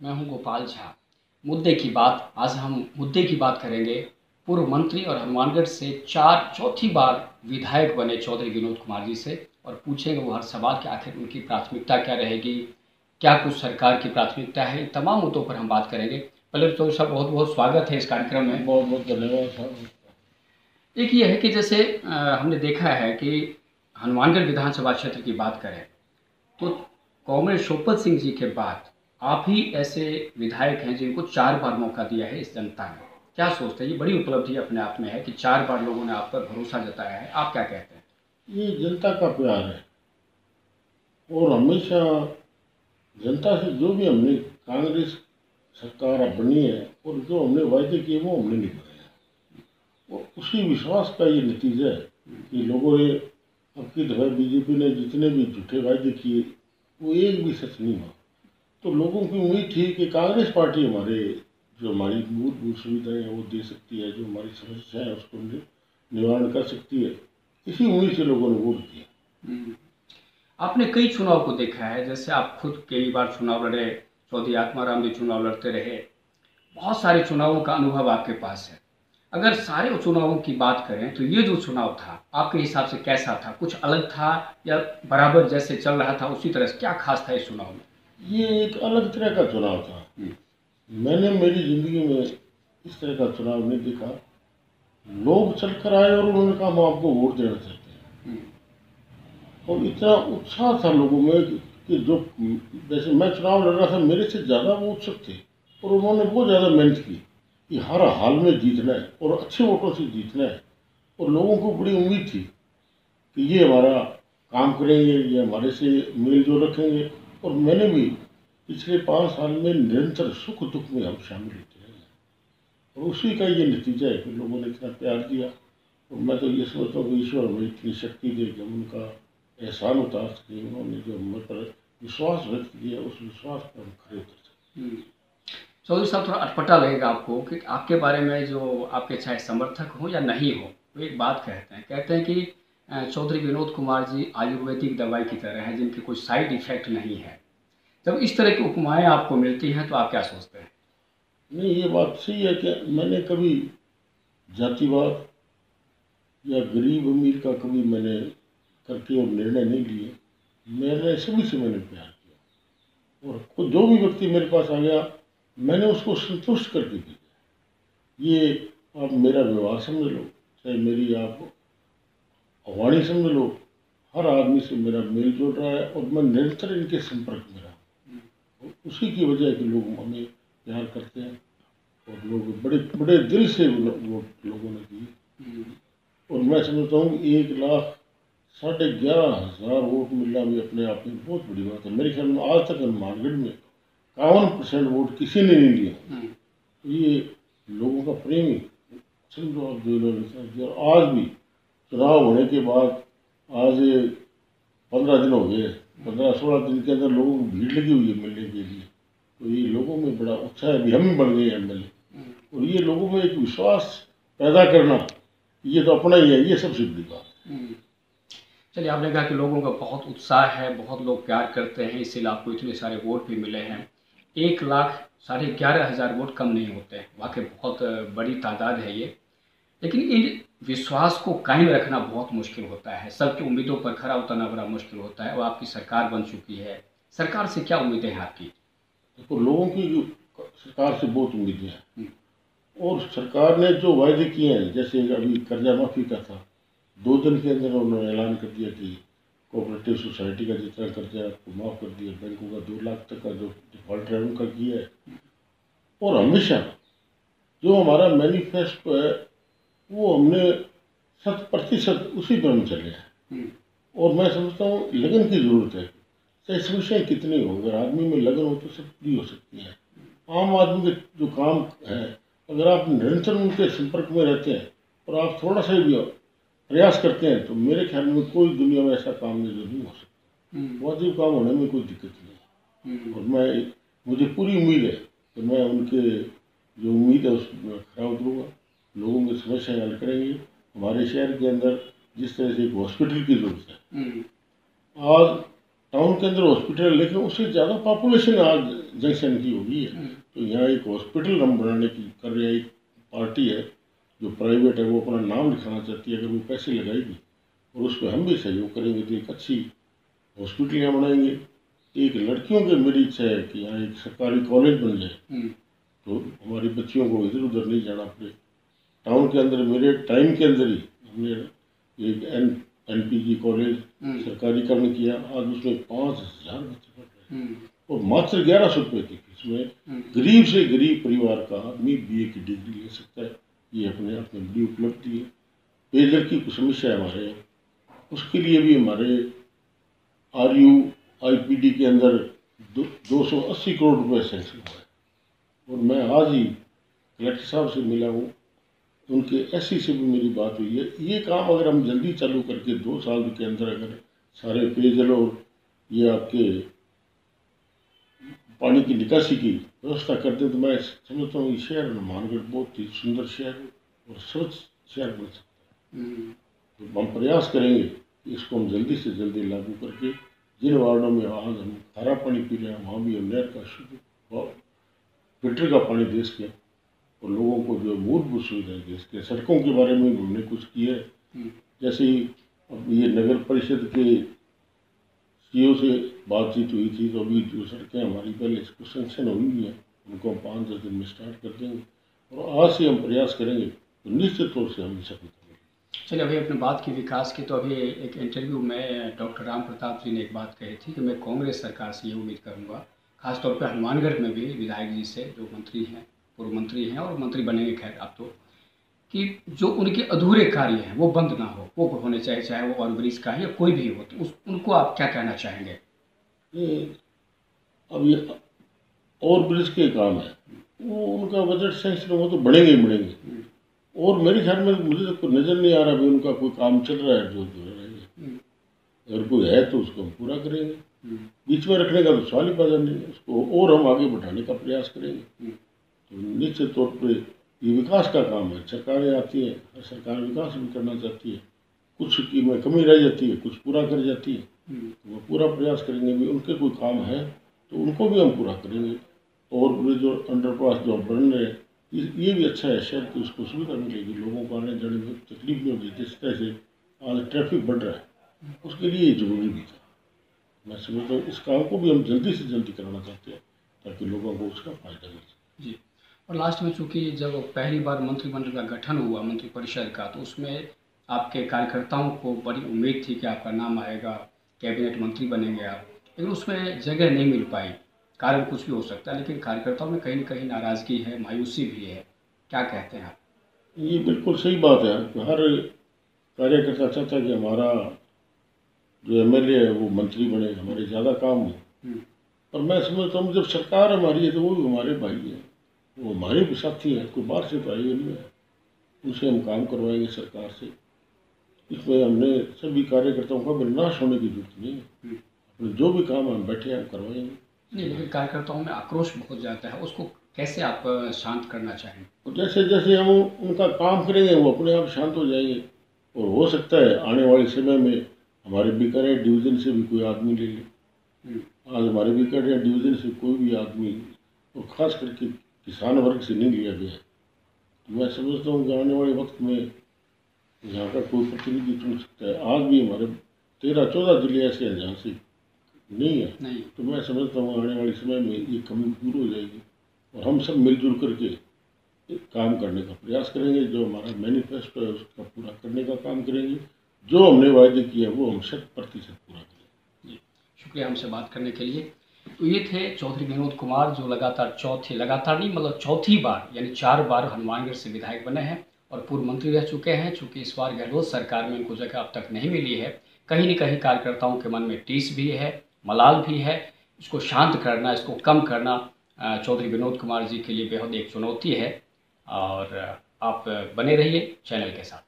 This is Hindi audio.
मैं हूं गोपाल झा। मुद्दे की बात आज हम मुद्दे की बात करेंगे। पूर्व मंत्री और हनुमानगढ़ से चौथी बार विधायक बने चौधरी विनोद कुमार जी से और पूछेंगे वो हर सवाल कि आखिर उनकी प्राथमिकता क्या रहेगी, क्या कुछ सरकार की प्राथमिकता है। इन तमाम मुद्दों पर हम बात करेंगे। पहले तो चौधरी साहब बहुत बहुत स्वागत है इस कार्यक्रम में। बहुत बहुत धन्यवाद साहब। एक ये है कि जैसे हमने देखा है कि हनुमानगढ़ विधानसभा क्षेत्र की बात करें तो कॉमरेड शोपत सिंह जी के बाद आप ही ऐसे विधायक हैं जिनको 4 बार मौका दिया है इस जनता ने। क्या सोचते हैं, ये बड़ी उपलब्धि अपने आप में है कि 4 बार लोगों ने आप पर भरोसा जताया है। आप क्या कहते हैं? ये जनता का प्यार है और हमेशा जनता से जो भी हमने कांग्रेस सरकार अब बनी है और जो हमने वायदे किए वो हमने निभाए हैं और उसी विश्वास का ये नतीजा है कि लोगों ने अब की दफा बीजेपी ने जितने भी झूठे वायदे किए वो एक भी सच नहीं हुआ। तो लोगों की उम्मीद थी कि कांग्रेस पार्टी हमारे जो हमारी मूलभूत सुविधाएं हैं वो दे सकती है, जो हमारी समस्याएं हैं उसको निवारण कर सकती है। इसी उम्मीद से लोगों ने वोट दिया। आपने कई चुनाव को देखा है, जैसे आप खुद कई बार चुनाव लड़े, चौधरी आत्माराम भी चुनाव लड़ते रहे, बहुत सारे चुनावों का अनुभव आपके पास है। अगर सारे चुनावों की बात करें तो ये जो चुनाव था आपके हिसाब से कैसा था? कुछ अलग था या बराबर जैसे चल रहा था उसी तरह से? क्या खास था इस चुनाव में? ये एक अलग तरह का चुनाव था। मैंने मेरी जिंदगी में इस तरह का चुनाव नहीं देखा। लोग चलकर आए और उन्होंने कहा हम आपको वोट देना चाहते हैं और इतना उत्साह था लोगों में कि जो जैसे मैं चुनाव लड़ रहा था मेरे से ज़्यादा वो उत्सुक थे और उन्होंने बहुत ज़्यादा मेहनत की कि हर हाल में जीतना है और अच्छे वोटों से जीतना है। और लोगों को बड़ी उम्मीद थी कि ये हमारा काम करेंगे, ये हमारे से मेल जोल रखेंगे। और मैंने भी पिछले 5 साल में निरंतर सुख दुख में हम शामिल होते रहे और उसी का ये नतीजा है कि लोगों ने इतना प्यार दिया। और मैं तो ये समझता हूँ कि ईश्वर हमें इतनी शक्ति दे कि हम उनका एहसान उतार सके। उन्होंने जो हम पर विश्वास व्यक्त किया उस विश्वास पर हम खरे उतर सके। चौधरी साहब, थोड़ा अटपटा लगेगा आपको कि आपके बारे में जो आपके चाहे समर्थक हो या नहीं हो वो एक बात कहते हैं कि चौधरी विनोद कुमार जी आयुर्वेदिक दवाई की तरह हैं जिनके कोई साइड इफेक्ट नहीं है। जब इस तरह की उपमाएं आपको मिलती हैं तो आप क्या सोचते हैं? नहीं, ये बात सही है कि मैंने कभी जातिवाद या गरीब अमीर का कभी मैंने करके और निर्णय नहीं लिए। मैंने सभी से मैंने प्यार किया और खुद जो भी व्यक्ति मेरे पास आ गया मैंने उसको संतुष्ट करके भेजा। ये आप मेरा व्यवहार समझ लो, चाहे मेरी आप वाणी समझ लो, हर आदमी से मेरा मेल जोल रहा है और मैं निरंतर इनके संपर्क में रहा। उसी की वजह है कि लोग हमें प्यार करते हैं और लोग बड़े बड़े दिल से वोट लोगों ने दिए। और मैं समझता हूँ 1,11,500 वोट मिलना भी अपने आप में बहुत बड़ी बात है। मेरे ख्याल में आज तक हनुमानगढ़ में 51% वोट किसी ने नहीं दिया। तो ये लोगों का प्रेम ही समझो आप जो इन्होंने। और आज भी चुनाव होने के बाद आज 15 दिन हो गए, 15-16 दिन के अंदर लोगों को भीड़ लगी हुई है मिलने के लिए। तो ये लोगों में बड़ा उत्साह है, हम ही बन गए एमएलए। और ये लोगों में एक विश्वास पैदा करना ये तो अपना ही है, ये सबसे बड़ी बात है। चलिए, आपने कहा कि लोगों का बहुत उत्साह है, बहुत लोग प्यार करते हैं, इसीलिए आपको इतने सारे वोट भी मिले हैं। 1,11,500 वोट कम नहीं होते हैं, वाकई बहुत बड़ी तादाद है ये। लेकिन इन विश्वास को कायम रखना बहुत मुश्किल होता है, सबकी उम्मीदों पर खरा उतरना बड़ा मुश्किल होता है। और आपकी सरकार बन चुकी है, सरकार से क्या उम्मीदें हैं आपकी? देखो, लोगों की सरकार से बहुत उम्मीदें हैं और सरकार ने जो वायदे किए हैं, जैसे अभी कर्जा माफी का था, 2 दिन के अंदर उन्होंने ऐलान कर दिया कि कोऑपरेटिव सोसाइटी का जितना कर्जा है आपको माफ़ कर दिया। बैंकों का 2 लाख तक का जो डिफॉल्ट है उनका किया है। और हमेशा जो हमारा मैनिफेस्टो है वो हमने 100% उसी पर हम चले हैं। और मैं समझता हूँ लगन की ज़रूरत है। चाहे समस्याएं कितनी हो, अगर आदमी में लगन हो तो सब पूरी हो सकती है। आम आदमी के जो काम है, अगर आप निरंतर उनके संपर्क में रहते हैं और आप थोड़ा सा भी प्रयास करते हैं तो मेरे ख्याल में कोई दुनिया में ऐसा काम नहीं जो नहीं हो सकता। वाजिब काम होने में कोई दिक्कत नहीं। और मुझे पूरी उम्मीद है कि मैं उनके जो उम्मीद है उसमें खरा उतरूँगा, लोगों की समस्याएं हल करेंगे। हमारे शहर के अंदर जिस तरह से एक हॉस्पिटल की जरूरत है, आज टाउन के अंदर हॉस्पिटल, लेकिन उससे ज़्यादा पॉपुलेशन आज जंक्शन की हो गई है। तो यहाँ एक हॉस्पिटल हम बनाने की कर रही है, एक पार्टी है जो प्राइवेट है, वो अपना नाम लिखाना चाहती है। अगर वो पैसे लगाएगी और उस पर हम भी सहयोग करेंगे तो एक अच्छी हॉस्पिटल यहाँ बनाएंगे। एक लड़कियों की मेरी इच्छा है कि यहाँ एक सरकारी कॉलेज बन जाए, तो हमारी बच्चियों को इधर उधर नहीं जाना पड़े। टाउन के अंदर मेरे टाइम के अंदर ही हमने एक NPG कॉलेज सरकारीकरण किया। आज उसमें 5,000 बच्चे पढ़ रहे हैं और मात्र 1100 रुपये की फीस में गरीब से गरीब परिवार का आदमी BA की डिग्री ले सकता है। ये अपने आप में बड़ी उपलब्धि है। पेयजल की कुछ समस्या है हमारे यहाँ, उसके लिए भी हमारे RUIPD के अंदर 280 करोड़ रुपये सेंक्शन हुआ है। और मैं आज ही कलेक्टर साहब से मिला हूँ, उनके SC से भी मेरी बात हुई है। ये काम अगर हम जल्दी चालू करके 2 साल के अंदर अगर सारे पेयजल और ये आपके पानी की निकासी की व्यवस्था कर दें तो मैं समझता हूँ ये शहर हनुमानगढ़ बहुत ही सुंदर शहर और स्वच्छ शहर बन सकता है। तो हम प्रयास करेंगे कि इसको हम जल्दी से जल्दी लागू करके जिन वार्डों में आज हम खारा पानी पी रहे हैं वहाँ भी हम नहर का शुद्ध फिल्टर का पानी दे सकें और लोगों को जो मूलभूत सुविधाएं दे सकें। सड़कों के बारे में हमने कुछ किया है, जैसे अब ये नगर परिषद के CO से बातचीत हुई थी, तो अभी जो सड़कें हमारी पहले इसको सेंक्शन हुई हैं उनको हम 5-10 दिन में स्टार्ट कर देंगे और आज से हम प्रयास करेंगे तो निश्चित तौर से हम सफल करेंगे। चलिए, अभी अपने बात की विकास की, तो अभी एक इंटरव्यू में डॉक्टर राम प्रताप जी ने एक बात कही थी कि मैं कांग्रेस सरकार से ये उम्मीद करूँगा, खासतौर पर हनुमानगढ़ में भी विधायक जी से, जो मंत्री हैं, पूर्व मंत्री हैं और मंत्री बनेंगे खैर अब तो, कि जो उनके अधूरे कार्य हैं वो बंद ना हो, वो होने चाहिए, चाहे वो ओवरब्रिज का है या कोई भी हो। तो उनको आप क्या कहना चाहेंगे? अब ये ओवरब्रिज के काम है, वो उनका बजट सेंक्शन हो तो बढ़ेंगे ही बढ़ेंगे। और मेरे ख्याल में मुझे तो नज़र नहीं आ रहा भी उनका कोई काम चल रहा है जो रहेंगे। अगर कोई है तो उसको हम पूरा करेंगे, बीच में रखने का तो सवाल ही पैदा नहीं है। उसको और हम आगे बढ़ाने का प्रयास करेंगे। तो निश्चित तौर पर ये विकास का काम है। सरकारें आती हैं, सरकार विकास भी करना चाहती है, कुछ की में कमी रह जाती है, कुछ पूरा कर जाती है, तो वो पूरा प्रयास करेंगे भी। उनके कोई काम है तो उनको भी हम पूरा करेंगे। और ब्रिज और अंडरपास जो बन रहे हैं ये भी अच्छा है, शहर की उसको सुविधा मिलेगी, लोगों को आने जाने में तकलीफ नहीं होगी। जिस तरह से आज ट्रैफिक बढ़ रहा है उसके लिए ज़रूरी भी था। मैं समझता हूँ इस काम को भी हम जल्दी से जल्दी कराना चाहते हैं ताकि लोगों को उसका फायदा मिल सके। जी, और लास्ट में चूँकि जब पहली बार मंत्रिमंडल का गठन हुआ, मंत्रिपरिषद का, तो उसमें आपके कार्यकर्ताओं को बड़ी उम्मीद थी कि आपका नाम आएगा, कैबिनेट मंत्री बनेंगे आप, लेकिन उसमें जगह नहीं मिल पाई। कारण कुछ भी हो सकता है, लेकिन कार्यकर्ताओं में कहीं न कहीं नाराज़गी है, मायूसी भी है। क्या कहते हैं आप? ये बिल्कुल सही बात है। हर कार्यकर्ता चाहता है कि हमारा जो MLA है वो मंत्री बने, हमारे ज़्यादा काम हो। और मैं समझता हूँ जब सरकार हमारी है तो वो भी हमारे भाई हैं, वो हमारे भी साथी हैं, कोई बाहर से तो आए नहीं है। उनसे हम काम करवाएंगे सरकार से। इसमें हमने सभी कार्यकर्ताओं का नाश होने की जरूरत नहीं है। अपने जो भी काम हम बैठे हैं हम करवाएंगे। नहीं, लेकिन कार्यकर्ताओं में आक्रोश बहुत ज़्यादा है, उसको कैसे आप शांत करना चाहेंगे? और जैसे जैसे हम उनका काम करेंगे वो अपने आप शांत हो जाएंगे। और हो सकता है आने वाले समय में हमारे बीकानेर डिवीज़न से भी कोई आदमी ले ले। आज हमारे बीकानेर डिवीज़न से कोई भी आदमी, और ख़ास करके किसान वर्ग से नहीं लिया गया। तो मैं समझता हूँ कि आने वाले वक्त में यहाँ का कोई प्रतिनिधि चुन सकता है। आज भी हमारे 13-14 जिले ऐसे हैं जहाँ से नहीं है। तो मैं समझता हूँ आने वाले समय में ये कमी दूर हो जाएगी और हम सब मिलजुल करके काम करने का प्रयास करेंगे। जो हमारा मैनिफेस्टो है उसका पूरा करने का काम करेंगे। जो हमने वायदे किए वो हम 100% पूरा करेंगे। जी, शुक्रिया हमसे बात करने के लिए। तो ये थे चौधरी विनोद कुमार, जो लगातार नहीं मतलब चौथी बार यानी 4 बार हनुमानगढ़ से विधायक बने हैं और पूर्व मंत्री रह चुके हैं। चूँकि इस बार गहलोत सरकार में इनको जगह अब तक नहीं मिली है, कहीं न कहीं कार्यकर्ताओं के मन में टीस भी है, मलाल भी है। इसको शांत करना, इसको कम करना चौधरी विनोद कुमार जी के लिए बेहद एक चुनौती है। और आप बने रहिए चैनल के साथ।